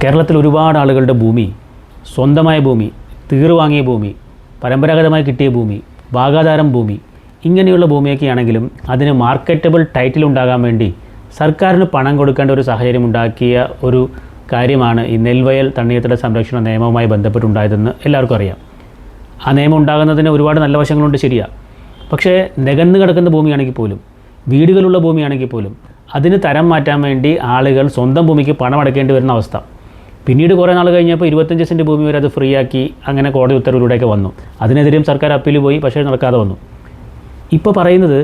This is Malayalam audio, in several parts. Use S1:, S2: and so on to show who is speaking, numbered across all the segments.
S1: കേരളത്തിൽ ഒരുപാട് ആളുകളുടെ ഭൂമി, സ്വന്തമായ ഭൂമി, തീറ് വാങ്ങിയ ഭൂമി, പരമ്പരാഗതമായി കിട്ടിയ ഭൂമി, ഭാഗാധാരം ഭൂമി, ഇങ്ങനെയുള്ള ഭൂമിയൊക്കെ ആണെങ്കിലും അതിന് മാർക്കറ്റബിൾ ടൈറ്റിൽ ഉണ്ടാകാൻ വേണ്ടി സർക്കാരിന് പണം കൊടുക്കേണ്ട ഒരു സാഹചര്യം ഉണ്ടാക്കിയ ഒരു കാര്യമാണ് ഈ നെൽവയൽ തണ്ണീർത്തട സംരക്ഷണ നിയമവുമായി ബന്ധപ്പെട്ടുണ്ടായതെന്ന് എല്ലാവർക്കും അറിയാം. ആ നിയമം ഉണ്ടാകുന്നതിന് ഒരുപാട് നല്ല വശങ്ങളുണ്ട്, ശരിയാണ്. പക്ഷേ നികന്നു കിടക്കുന്ന ഭൂമിയാണെങ്കിൽ പോലും, വീടുകളുള്ള ഭൂമിയാണെങ്കിൽ പോലും അതിന് തരം മാറ്റാൻ വേണ്ടി ആളുകൾ സ്വന്തം ഭൂമിക്ക് പണം അടയ്ക്കേണ്ടി വരുന്ന അവസ്ഥ. പിന്നീട് കുറേ നാൾ കഴിഞ്ഞപ്പോൾ 25 സെൻറ്റ് ഭൂമി വരെ അത് ഫ്രീ ആക്കി അങ്ങനെ കോടതി ഉത്തരവിലൂടെയൊക്കെ വന്നു. അതിനെതിരെയും സർക്കാർ അപ്പീൽ പോയി, പക്ഷേ നടക്കാതെ വന്നു. ഇപ്പോൾ പറയുന്നത്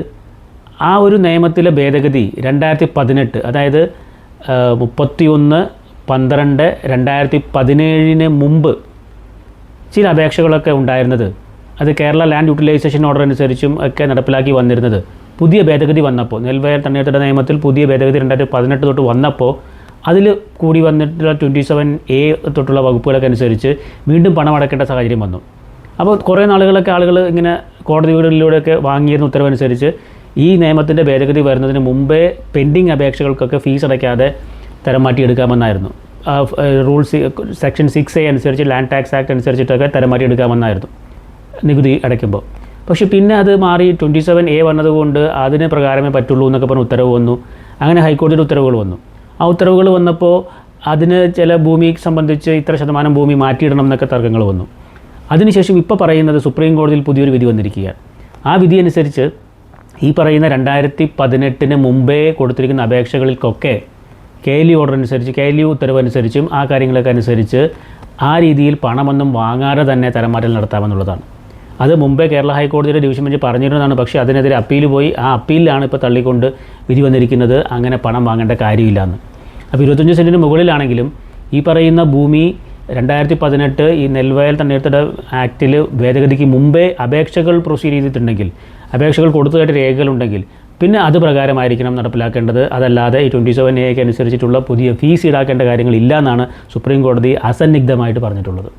S1: ആ ഒരു നിയമത്തിലെ ഭേദഗതി 2018, അതായത് 31/12/2017 മുമ്പ് ചില അപേക്ഷകളൊക്കെ ഉണ്ടായിരുന്നത്, അത് കേരള ലാൻഡ് യൂട്ടിലൈസേഷൻ ഓർഡർ അനുസരിച്ചും ഒക്കെ നടപ്പിലാക്കി വന്നിരുന്നത്, പുതിയ ഭേദഗതി വന്നപ്പോൾ, നെൽവയൽ തണ്ണീർത്തട നിയമത്തിൽ പുതിയ ഭേദഗതി 2018 തൊട്ട് വന്നപ്പോൾ അതിൽ കൂടി വന്നിട്ടുള്ള 27A തൊട്ടുള്ള വകുപ്പുകളൊക്കെ അനുസരിച്ച് വീണ്ടും പണം അടയ്ക്കേണ്ട സാഹചര്യം വന്നു. അപ്പോൾ കുറേ നാളുകളൊക്കെ ആളുകൾ ഇങ്ങനെ കോടതികളിലൂടെയൊക്കെ വാങ്ങിയിരുന്ന ഉത്തരവനുസരിച്ച് ഈ നിയമത്തിൻ്റെ ഭേദഗതി വരുന്നതിന് മുമ്പേ പെൻഡിങ് അപേക്ഷകൾക്കൊക്കെ ഫീസ് അടയ്ക്കാതെ തരം മാറ്റിയെടുക്കാമെന്നായിരുന്നു. റൂൾസ് സെക്ഷൻ 6A അനുസരിച്ച്, ലാൻഡ് ടാക്സ് ആക്ട് അനുസരിച്ചിട്ടൊക്കെ തരം മാറ്റിയെടുക്കാമെന്നായിരുന്നു നികുതി അടയ്ക്കുമ്പോൾ. പക്ഷേ പിന്നെ അത് മാറി 27A വന്നതുകൊണ്ട് അതിന് പ്രകാരമേ പറ്റുള്ളൂ എന്നൊക്കെ പറഞ്ഞ് ഉത്തരവ് വന്നു. അങ്ങനെ ഹൈക്കോടതിയുടെ ഉത്തരവുകൾ വന്നു. ആ ഉത്തരവുകൾ വന്നപ്പോൾ അതിന് ചില ഭൂമി സംബന്ധിച്ച് ഇത്ര ശതമാനം ഭൂമി മാറ്റിയിടണം എന്നൊക്കെ തർക്കങ്ങൾ വന്നു. അതിനുശേഷം ഇപ്പോൾ പറയുന്നത് സുപ്രീം കോടതിയിൽ പുതിയൊരു വിധി വന്നിരിക്കുകയാണ്. ആ വിധി അനുസരിച്ച് ഈ പറയുന്ന 2018 മുമ്പേ കൊടുത്തിരിക്കുന്ന അപേക്ഷകൾക്കൊക്കെ KLU ഓർഡർ അനുസരിച്ച്, KLU ഉത്തരവ് അനുസരിച്ചും ആ കാര്യങ്ങളൊക്കെ അനുസരിച്ച് ആ രീതിയിൽ പണമൊന്നും വാങ്ങാതെ തന്നെ തരംമാറ്റൽ നടത്താമെന്നുള്ളതാണ്. അത് മുമ്പേ കേരള ഹൈക്കോടതിയുടെ ഡിവിഷൻ ബെഞ്ച് പറഞ്ഞിരുന്നതാണ്. പക്ഷേ അതിനെതിരെ അപ്പീൽ പോയി. ആ അപ്പീലിലാണ് ഇപ്പോൾ തള്ളിക്കൊണ്ട് വിധി വന്നിരിക്കുന്നത്, അങ്ങനെ പണം വാങ്ങേണ്ട കാര്യമില്ലെന്ന്. അപ്പോൾ 25 സെൻറ്റിന് മുകളിലാണെങ്കിലും ഈ പറയുന്ന ഭൂമി 2018 ഈ നെൽവയൽ തണ്ണീർത്തട ആക്റ്റിൽ ഭേദഗതിക്ക് മുമ്പേ അപേക്ഷകൾ പ്രൊസീഡ് ചെയ്തിട്ടുണ്ടെങ്കിൽ, അപേക്ഷകൾ കൊടുത്തതായിട്ട് രേഖകളുണ്ടെങ്കിൽ പിന്നെ അത് പ്രകാരമായിരിക്കണം നടപ്പിലാക്കേണ്ടത്. അതല്ലാതെ ഈ 27A അനുസരിച്ചിട്ടുള്ള പുതിയ ഫീസ് ഈടാക്കേണ്ട കാര്യങ്ങളില്ല എന്നാണ് സുപ്രീം കോടതി അസന്നിഗ്ധമായിട്ട് പറഞ്ഞിട്ടുള്ളത്.